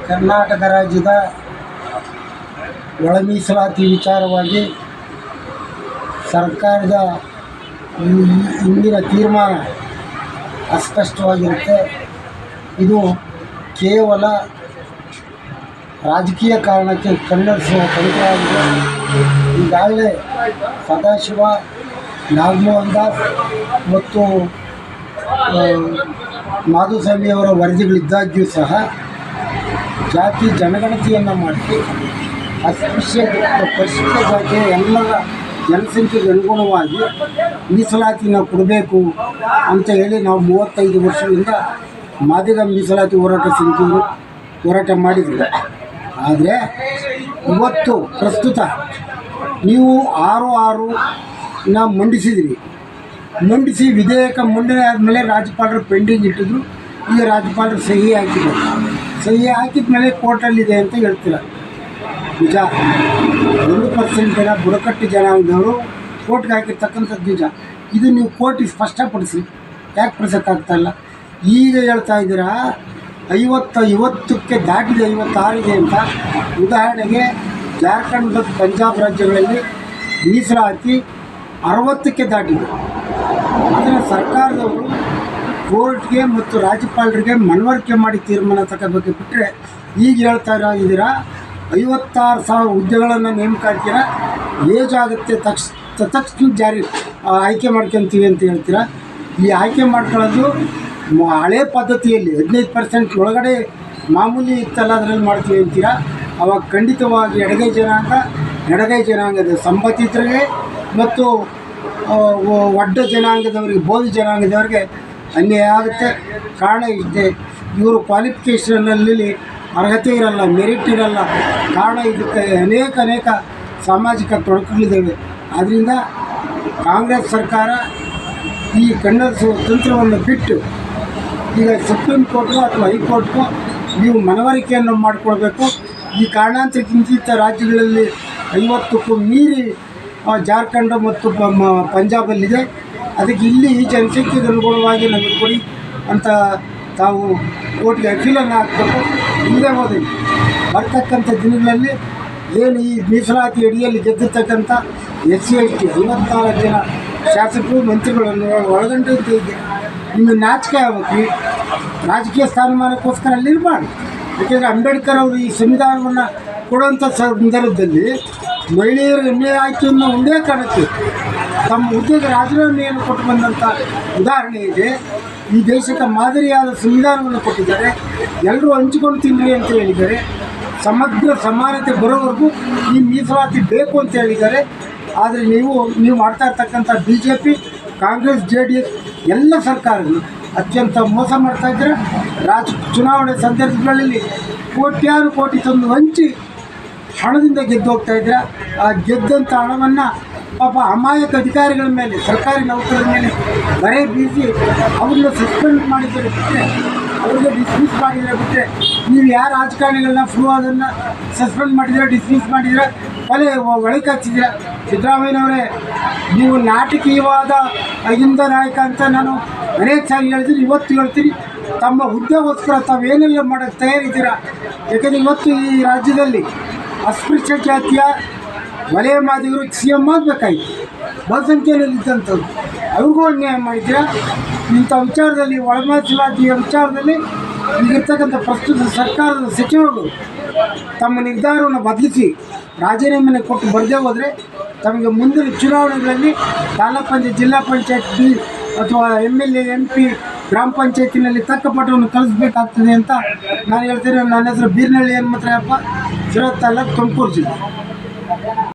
ಕರ್ನಾಟಕ ರಾಜ್ಯದ ಒಳ ಮೀಸಲಾತಿ ವಿಚಾರವಾಗಿ ಸರ್ಕಾರದ ಇಂದಿನ ತೀರ್ಮಾನ ಅಸ್ಪಷ್ಟವಾಗಿರುತ್ತೆ. ಇದು ಕೇವಲ ರಾಜಕೀಯ ಕಾರಣಕ್ಕೆ ಕನ್ನಡಿಸುವ ತಂತ್ರವಾಗಿದೆ. ಈಗಾಗಲೇ ಸದಾಶಿವ, ನಾಗಮೋಹನ್ ದಾಸ್ ಮತ್ತು ಮಾಧುಸ್ವಾಮಿಯವರ ವರದಿಗಳಿದ್ದಾಗ್ಯೂ ಸಹ ಜಾತಿ ಜನಗಣತಿಯನ್ನು ಮಾಡಿ ಪರಿಶಿಷ್ಟ ಜಾತಿಯ ಎಲ್ಲರ ಜನಸಂಖ್ಯೆಗೆ ಅನುಗುಣವಾಗಿ ಮೀಸಲಾತಿನ ಕೊಡಬೇಕು ಅಂತ ಹೇಳಿ ನಾವು 35 ವರ್ಷದಿಂದ ಮಾದಿಗ ಮೀಸಲಾತಿ ಹೋರಾಟ ಸಮಿತಿಯವರು ಹೋರಾಟ ಮಾಡಿದ್ರು. ಆದರೆ ಇವತ್ತು ಪ್ರಸ್ತುತ ನೀವು 6-6ನ ಮಂಡಿಸಿ ವಿಧೇಯಕ ಮಂಡನೆ ಆದಮೇಲೆ ರಾಜ್ಯಪಾಲರು ಪೆಂಡಿಂಗ್ ಇಟ್ಟಿದ್ರು. ಈಗ ರಾಜ್ಯಪಾಲರು ಸಹಿ ಹಾಕಿದ ಮೇಲೆ ಕೋರ್ಟಲ್ಲಿದೆ ಅಂತ ಹೇಳ್ತೀರ. ನಿಜ, 1% ಜನ ಬುಡಕಟ್ಟು ಜನಾಂಗದವರು ಕೋರ್ಟ್ಗೆ ಹಾಕಿರ್ತಕ್ಕಂಥದ್ದು ನಿಜ. ಇದು ನೀವು ಕೋರ್ಟಿಗೆ ಸ್ಪಷ್ಟಪಡಿಸಿ, ಯಾಕೆ ಪಡಿಸೋಕ್ಕಾಗ್ತಾಯಿಲ್ಲ? ಈಗ ಹೇಳ್ತಾ ಇದ್ದೀರಾ 50ಕ್ಕೆ ದಾಟಿದೆ, 56 ಇದೆ ಅಂತ. ಉದಾಹರಣೆಗೆ ಜಾರ್ಖಂಡ್ ಮತ್ತು ಪಂಜಾಬ್ ರಾಜ್ಯಗಳಲ್ಲಿ ಮೀಸಲಾತಿ 60ಕ್ಕೆ ದಾಟಿದೆ. ಅದನ್ನು ಸರ್ಕಾರದವರು ಕೋರ್ಟ್ಗೆ ಮತ್ತು ರಾಜ್ಯಪಾಲರಿಗೆ ಮನವರಿಕೆ ಮಾಡಿ ತೀರ್ಮಾನ ತಗೋಬೇಕು. ಬಿಟ್ಟರೆ ಈಗ ಹೇಳ್ತಾ ಇದ್ದೀರಾ 56,000 ಹುದ್ದೆಗಳನ್ನು ನೇಮಕಾತಿನ ಏಜ್ ಆಗುತ್ತೆ, ತಕ್ಷಣ ಆಯ್ಕೆ ಮಾಡ್ಕೊತೀವಿ ಅಂತ ಹೇಳ್ತೀರಾ. ಈ ಆಯ್ಕೆ ಮಾಡ್ಕೊಳ್ಳೋದು ಹಳೆ ಪದ್ಧತಿಯಲ್ಲಿ 15% ಒಳಗಡೆ ಮಾಮೂಲಿ ಇತ್ತಲ್ಲ, ಅದರಲ್ಲಿ ಮಾಡ್ತೀವಿ ಅಂತೀರಾ. ಅವಾಗ ಖಂಡಿತವಾಗಿ ಎಡಗೈ ಜನಾಂಗದ ಸಂಬಂಧಿತರಿಗೆ ಮತ್ತು ಒಡ್ಡ ಜನಾಂಗದವರಿಗೆ, ಬೋವಿ ಜನಾಂಗದವರಿಗೆ ಅನ್ಯಾಯ ಆಗುತ್ತೆ. ಕಾರಣ ಇಷ್ಟೇ, ಇವರು ಕ್ವಾಲಿಫಿಕೇಷನಲ್ಲಿ ಅರ್ಹತೆ ಇರಲ್ಲ, ಮೆರಿಟ್ ಇರಲ್ಲ. ಕಾರಣ ಇದಕ್ಕೆ ಅನೇಕ ಸಾಮಾಜಿಕ ತೊಡಕುಗಳಿದ್ದಾವೆ. ಆದ್ದರಿಂದ ಕಾಂಗ್ರೆಸ್ ಸರ್ಕಾರ ಈ ಕನ್ನಡಿಸುವ ತಂತ್ರವನ್ನು ಬಿಟ್ಟು ಈಗ ಸುಪ್ರೀಂ ಕೋರ್ಟ್ಗೂ ಅಥವಾ ಹೈಕೋರ್ಟ್ಗೂ ನೀವು ಮನವರಿಕೆಯನ್ನು ಮಾಡಿಕೊಳ್ಬೇಕು. ಈ ಕಾರಣಾಂತರಕ್ಕಿಂತ ರಾಜ್ಯಗಳಲ್ಲಿ 50ಕ್ಕೂ ಮೀರಿ ಜಾರ್ಖಂಡ್ ಮತ್ತು ಪಂಜಾಬಲ್ಲಿದೆ. ಅದಕ್ಕೆ ಇಲ್ಲಿ ಈ ಜನಸಂಖ್ಯೆಗೆ ಅನುಗುಣವಾಗಿ ನಮಗೆ ಕೊಡಿ ಅಂತ ತಾವು ಕೋರ್ಟ್ಗೆ ಅಪೀಲನ್ನು ಹಾಕಬೇಕು. ಇಲ್ಲದೆ ಹೋದರೆ ಬರ್ತಕ್ಕಂಥ ದಿನಗಳಲ್ಲಿ ಏನು ಈ ಮೀಸಲಾತಿ ಅಡಿಯಲ್ಲಿ ಗೆದ್ದಿರ್ತಕ್ಕಂಥ SC ST 54 ಜನ ಶಾಸಕರು ಮಂತ್ರಿಗಳನ್ನು ಒಳಗೊಂಡಂತೆ ಇದೆ. ನಿಮಗೆ ನಾಚಿಕೆ ಆಗಬೇಕು. ರಾಜಕೀಯ ಸ್ಥಾನಮಾನಕ್ಕೋಸ್ಕರ ಅಲ್ಲಿ ಇರಬಾರ್ದು. ಯಾಕೆಂದರೆ ಅಂಬೇಡ್ಕರ್ ಅವರು ಈ ಸಂವಿಧಾನವನ್ನು ಕೊಡುವಂಥ ಸಂದರ್ಭದಲ್ಲಿ ಮಹಿಳೆಯರ ಅನ್ಯಾಯ ಆಯ್ಕೆಯನ್ನು ಒಂದೇ ಕಾರಣಕ್ಕೆ ತಮ್ಮ ಹುದ್ದೆಗೆ ರಾಜೀನಾಮೆಯನ್ನು ಕೊಟ್ಟು ಬಂದಂಥ ಉದಾಹರಣೆ ಇದೆ. ಈ ದೇಶಕ್ಕೆ ಮಾದರಿಯಾದ ಸಂವಿಧಾನವನ್ನು ಕೊಟ್ಟಿದ್ದಾರೆ. ಎಲ್ಲರೂ ಹಂಚಿಕೊಂಡು ತಿನ್ನಿರಿ ಅಂತ ಹೇಳಿದ್ದಾರೆ. ಸಮಗ್ರ ಸಮಾನತೆ ಬರೋವರೆಗೂ ಈ ಮೀಸಲಾತಿ ಬೇಕು ಅಂತ ಹೇಳಿದ್ದಾರೆ. ಆದರೆ ನೀವು ಮಾಡ್ತಾ ಇರ್ತಕ್ಕಂಥ BJP, ಕಾಂಗ್ರೆಸ್, JDS ಎಲ್ಲ ಸರ್ಕಾರಗಳು ಅತ್ಯಂತ ಮೋಸ ಮಾಡ್ತಾಯಿದ್ದಾರೆ. ಚುನಾವಣೆ ಸಂದರ್ಭಗಳಲ್ಲಿ ಕೋಟಿ ತಂದು ಹಂಚಿ ಹಣದಿಂದ ಗೆದ್ದು ಹೋಗ್ತಾ ಇದ್ದಾರೆ. ಆ ಗೆದ್ದಂಥ ಹಣವನ್ನು ಪಾಪ ಅಮಾಯಕ ಅಧಿಕಾರಿಗಳ ಮೇಲೆ, ಸರ್ಕಾರಿ ನೌಕರರ ಮೇಲೆ ಬರೆ ಬೀಸಿ ಅವ್ರನ್ನ ಸಸ್ಪೆಂಡ್ ಮಾಡಿದರೆ ಬಿಟ್ಟರೆ, ಅವ್ರಿಗೆ ಡಿಸ್ಮಿಸ್ ಮಾಡಿದರೆ ಬಿಟ್ಟರೆ, ನೀವು ಯಾರು ರಾಜಕಾರಣಿಗಳನ್ನ ಅದನ್ನು ಸಸ್ಪೆಂಡ್ ಮಾಡಿದರೆ, ಡಿಸ್ಮಿಸ್ ಮಾಡಿದರೆ, ಒಳಗೆ ಹಚ್ಚಿದ್ದೀರ. ಸಿದ್ದರಾಮಯ್ಯನವರೇ, ನೀವು ನಾಟಕೀಯವಾದ ಅಹಿಂದ ನಾಯಕ ಅಂತ ನಾನು ಅನೇಕ ಸಾರಿ ಹೇಳ್ತೀನಿ, ಇವತ್ತು ಹೇಳ್ತೀನಿ. ತಮ್ಮ ಹುದ್ದೆಗೋಸ್ಕರ ತಾವೇನೆಲ್ಲ ಮಾಡೋಕ್ಕೆ ತಯಾರಿದ್ದೀರಾ? ಯಾಕೆಂದರೆ ಇವತ್ತು ಈ ರಾಜ್ಯದಲ್ಲಿ ಅಸ್ಪೃಶ್ಯ ಜಾತಿಯ ವಲಯ ಮಾದಿಗರು CM ಆಗಬೇಕಾಗಿತ್ತು. ಬಹುಸಂಖ್ಯೆಯಲ್ಲಿದ್ದಂಥವ್ರು ಅವ್ರಿಗೂ ಅನ್ಯಾಯ ಮಾಡಿದ್ದೀರಾ. ಇಂಥ ವಿಚಾರದಲ್ಲಿ, ಒಳ ಮೀಸಲಾತಿಯ ವಿಚಾರದಲ್ಲಿ ಈಗಿರ್ತಕ್ಕಂಥ ಪ್ರಸ್ತುತ ಸರ್ಕಾರದ ಸಚಿವರುಗಳು ತಮ್ಮ ನಿರ್ಧಾರವನ್ನು ಬದಲಿಸಿ ರಾಜೀನಾಮೆಯನ್ನು ಕೊಟ್ಟು ಬರದೇ ಹೋದರೆ ತಮಗೆ ಮುಂದಿನ ಚುನಾವಣೆಗಳಲ್ಲಿ ತಾಲೂಕು ಪಂಚಾಯತ್, ಜಿಲ್ಲಾ ಪಂಚಾಯತ್ ಅಥವಾ MLA, MP, ಗ್ರಾಮ ಪಂಚಾಯತಿನಲ್ಲಿ ತಕ್ಕ ಪಟ್ಟವನ್ನು ಕಳಿಸ್ಬೇಕಾಗ್ತದೆ ಅಂತ ನಾನು ಹೇಳ್ತೇನೆ. ನನ್ನ ಹೆಸರು ಬೀರ್ನಳ್ಳಿ ಹನುಮಂತರಾಯಪ್ಪ, ಶಿರಾ ತಾಲೂಕು, ತುಮಕೂರು ಜಿಲ್ಲೆ.